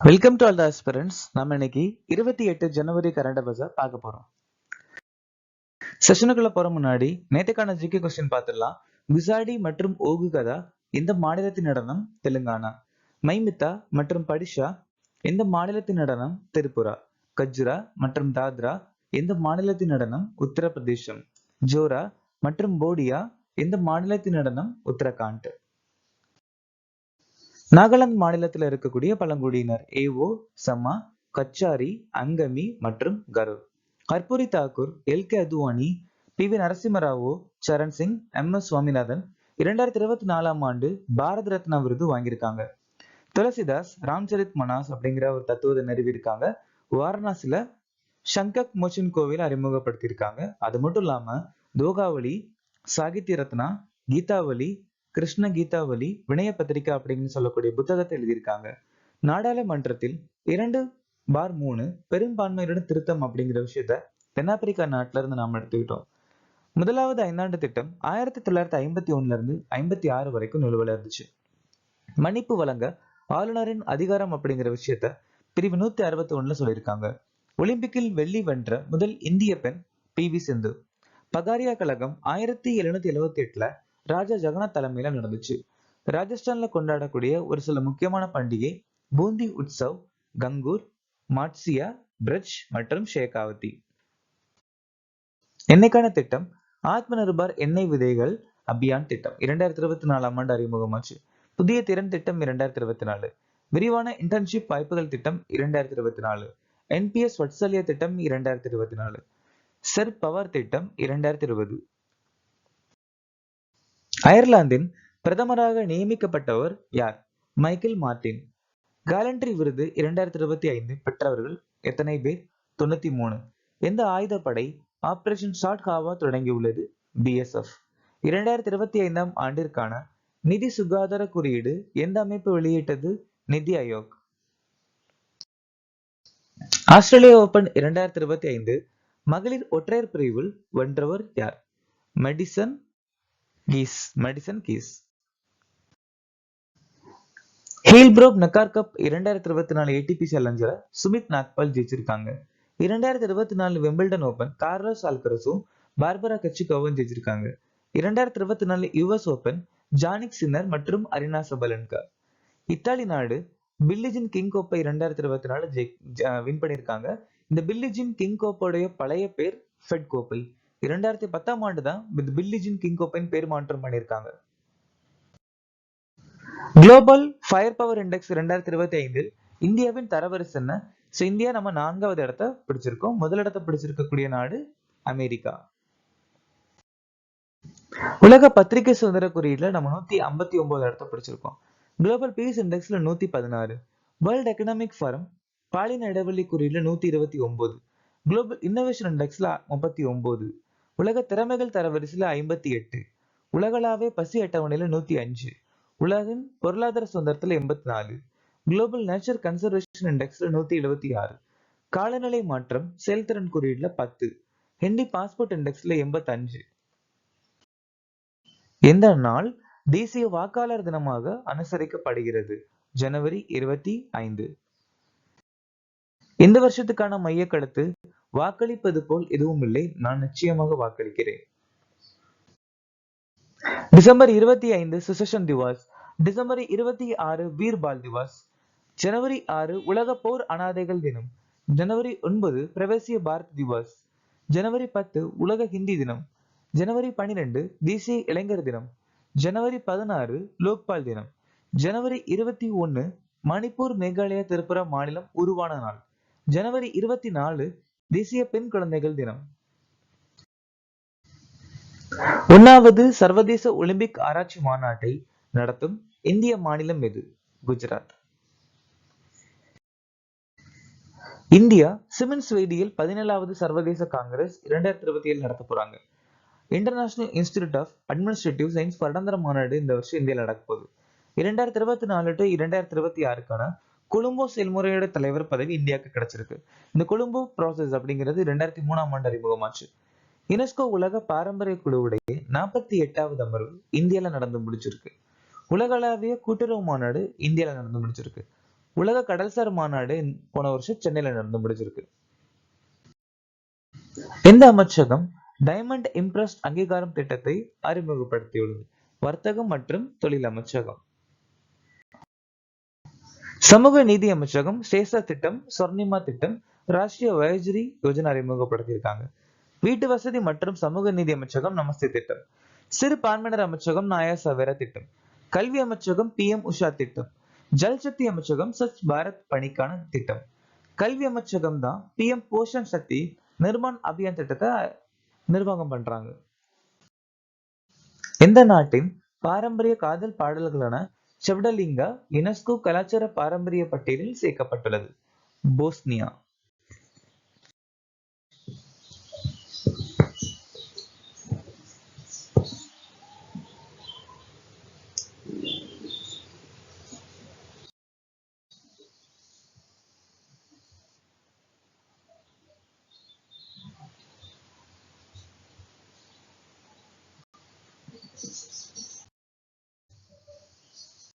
Welcome to all the aspirants. நம்ம இன்னைக்கு 28 ஜனவரி current அஃபேர்ஸை பார்க்க போறோம். செஷனுக்குள்ள போற முன்னாடி நேற்றுக்கான ஜிகே கொஸ்டின் பார்த்துடலாம். குசாடி மற்றும் ஓகு கதா எந்த மாநிலத்தின் நடனம்? தெலுங்கானா. மைமித்தா மற்றும் படிஷா எந்த மாநிலத்தின் நடனம்? திரிபுரா. கஜ்ரா மற்றும் தாத்ரா எந்த மாநிலத்தின் நடனம்? உத்தரப்பிரதேசம். ஜோரா மற்றும் போடியா எந்த மாநிலத்தின் நடனம்? உத்தரகாண்ட். நாகாலாந்து மாநிலத்தில் இருக்கக்கூடிய பழங்குடியினர் ஏஓ, சமா, கச்சாரி, அங்கமி மற்றும் கரூர். கர்பூரி தாக்கூர், எல்.கே. அத்வானி, பி.வி. நரசிம்மராவோ, சரண் சிங், எம்.எஸ். சுவாமிநாதன் 2024 ஆண்டு பாரத ரத்னா விருது வாங்கியிருக்காங்க. துளசிதாஸ் ராம்சரித் மனாஸ் அப்படிங்கிற ஒரு தத்துவத்தை நிறுவியிருக்காங்க. வாரணாசியில சங்கக் மோச்சன் கோவில் அறிமுகப்படுத்தியிருக்காங்க. அது மட்டும் இல்லாம தோகாவளி, சாகித்ய ரத்னா, கீதாவளி, கிருஷ்ண கீதாவளி, வினய பத்திரிகா அப்படின்னு சொல்லக்கூடிய புத்தகத்தை எழுதியிருக்காங்க. நாடாளுமன்றத்தில் 2/3 பெரும்பான்மையுடன் திருத்தம் அப்படிங்கிற விஷயத்த தென்னாப்பிரிக்கா நாட்டில இருந்து நாம எடுத்துக்கிட்டோம். முதலாவது ஐந்தாண்டு திட்டம் 1951 இருந்து 56 வரைக்கும் நிலுவையில் இருந்துச்சு. மன்னிப்பு வழங்க ஆளுநரின் அதிகாரம் அப்படிங்கிற விஷயத்த பிரிவு 161 சொல்லியிருக்காங்க. ஒலிம்பிக்கில் வெள்ளி வென்ற முதல் இந்திய பெண் பி.வி. சிந்து. பகாரியா கழகம் 1778 ராஜா ஜெகநாத் தலைமையில நடந்துச்சு. ராஜஸ்தான்ல கொண்டாடக்கூடிய ஒரு சில முக்கியமான பண்டிகை பூந்தி உற்சவ், கங்கூர், மாட்சியா, பிரஜ் மற்றும் ஷேகாவதி. என்னைக்கான திட்டம்? ஆத்ம நிர்பார் எண்ணெய் விதைகள் அபியான் திட்டம் 2024 ஆண்டு அறிமுகமாச்சு. புதிய திறன் திட்டம் 2024. விரிவான இன்டர்ன்ஷிப் வாய்ப்புகள் திட்டம் 2024. என்பிஎஸ் வட்சல்ய திட்டம் 2024. செர் பவர் திட்டம் 2020. அயர்லாந்தின் பிரதமராக நியமிக்கப்பட்டவர் யார்? Michael Martin. காலண்ட்ரி விருது 2025 பெற்றவர்கள் எத்தனை பேர்? 93. எந்த ஆயுதப்படை ஆபரேஷன் ஷாட் ஹாவா தொடங்கியுள்ளது? பிஎஸ்எஃப். 2025 ஆண்டிற்கான நிதி சுகாதார குறியீடு எந்த அமைப்பு வெளியிட்டது? நிதி ஆயோக். ஆஸ்திரேலிய ஓபன் 2025 மகளிர் ஒற்றையர் பிரிவில் வென்றவர் யார்? Madison Keys. Heilbronn Neckar cup 2024 ATP சேலஞ்சரை சுமித் நாக்பால் ஜெயிச்சிருக்காங்க. 2024 விம்பிள்டன் ஓபன் கார்லோஸ் அல்கரஸும் பார்பரா கச்சிகோவும் ஜெயிச்சிருக்காங்க. 2024 யுஎஸ் ஓபன் ஜானிக் சின்னர் மற்றும் அரினா சபலன்கா. இத்தாலி நாடு பில்லிஜின் கிங் கோப்பை 2024 வின் பண்ணியிருக்காங்க. இந்த பில்லிஜின் கிங் கோப்போடைய பழைய பேர் ஃபெட் கோப்பை. 2010 ஆண்டு தான் பில்லிஜின் கிங் கோப்பைன்னு பேர் மாற்றம் பண்ணியிருக்காங்க. குளோபல் ஃபயர் பவர் இண்டெக்ஸ் 2025 இந்தியாவின் தரவரிசை என்ன? இந்தியா நம்ம 4வது இடத்தை பிடிச்சிருக்கோம். முதலிடத்தை பிடிச்சிருக்கக்கூடிய நாடு அமெரிக்கா. உலக பத்திரிகை சுதந்திர குறியீடுல நம்ம 159 இடத்தை பிடிச்சிருக்கோம். குளோபல் பீஸ் இண்டெக்ஸ்ல 116. வேர்ல்ட் எக்கனாமிக் ஃபாரம் பாலின இடைவெளி குறியீடுல 129. Global innovation இண்டெக்ஸ்ல 39. உலக திறமைகள் தரவரிசையில 58. உலகளாவிய பசி அட்டவணையில 105. உலகின் பொருளாதார சுதந்திரத்துல 84. குளோபல் நேச்சர் கன்சர்வேஷன் இண்டெக்ஸ்ல 176. காலநிலை மாற்றம் செயல்திறன் குறியீடுல 10. ஹிந்தி பாஸ்போர்ட் இண்டெக்ஸ்ல 85. எந்த நாள் தேசிய வாக்காளர் தினமாக அனுசரிக்கப்படுகிறது? ஜனவரி 25. இந்த வருஷத்துக்கான மைய கருத்து வாக்களிப்பது போல் எதுவும் இல்லை, நான் நிச்சயமாக வாக்களிக்கிறேன். டிசம்பர் 25 சுசேஷன் திவாஸ். டிசம்பர் 26 வீர் பால் திவாஸ். ஜனவரி 6 உலக போர் அனாதைகள் தினம். ஜனவரி 9 பிரவேசிய பாரத் திவாஸ். ஜனவரி 10 உலக ஹிந்தி தினம். ஜனவரி 12 தேசிய இளைஞர் தினம். ஜனவரி 16 லோக்பால் தினம். ஜனவரி 21 மணிப்பூர், மேகாலயா, திரிபுரா மாநிலம் உருவான நாள். ஜனவரி 24 தேசிய பெண் குழந்தைகள் தினம். 1வது சர்வதேச ஒலிம்பிக் ஆராய்ச்சி மாநாட்டை நடத்தும் இந்திய மாநிலம் எது? குஜராத். இந்தியா சிமெண்ட்ஸ் வேதியியல் 17வது சர்வதேச காங்கிரஸ் 2027 நடத்த போறாங்க. International Institute of Administrative Science வருடாந்திர மாநாடு இந்த வருஷம் இந்தியாவில் நடக்க போகுது. 2024 to 2026க்கான கொழும்போ செயல்முறையோட தலைவர் பதவி இந்தியாவுக்கு கிடைச்சிருக்கு. இந்த கொழும்போ ப்ராசஸ் அப்படிங்கிறது 2003 ஆண்டு அறிமுகமாச்சு. யுனெஸ்கோ உலக பாரம்பரிய குழுவுடைய 48வது அமர்வு இந்தியால நடந்து முடிச்சிருக்கு. உலகளாவிய கூட்டுறவு மாநாடு இந்தியால நடந்து முடிச்சிருக்கு. உலக கடல்சார் மாநாடு போன வருஷம் சென்னையில நடந்து முடிஞ்சிருக்கு. இந்த அமைச்சகம் டைமண்ட் இம்ப்ரெஸ்ட் அங்கீகாரம் திட்டத்தை அறிமுகப்படுத்தியுள்ளது. வர்த்தகம் மற்றும் தொழில் அமைச்சகம். சமூக நீதி அமைச்சகம் சேசா திட்டம், சொர்ணிமா திட்டம், ராஷ்டிரிய வயோஜ்ரி யோஜனா அறிமுகப்படுத்தியிருக்காங்க. வீட்டு வசதி மற்றும் சமூக நீதி அமைச்சகம் நமஸ்தே திட்டம். சிறுபான்மையினர் அமைச்சகம் நாயா சவேரா திட்டம். கல்வி அமைச்சகம் PM உஷா திட்டம். ஜல் சக்தி அமைச்சகம் ஸ்வச் பாரத் பணிக்கான திட்டம். கல்வி அமைச்சகம் தான் PM போஷன் சக்தி நிர்மான் அபியான் திட்டத்தை நிர்வாகம் பண்றாங்க. இந்த நாட்டின் பாரம்பரிய காதல் பாடல்களான செவடலிங்கா யுனெஸ்கோ கலாச்சார பாரம்பரிய பட்டியலில் சேர்க்கப்பட்டுள்ளது. போஸ்னியா.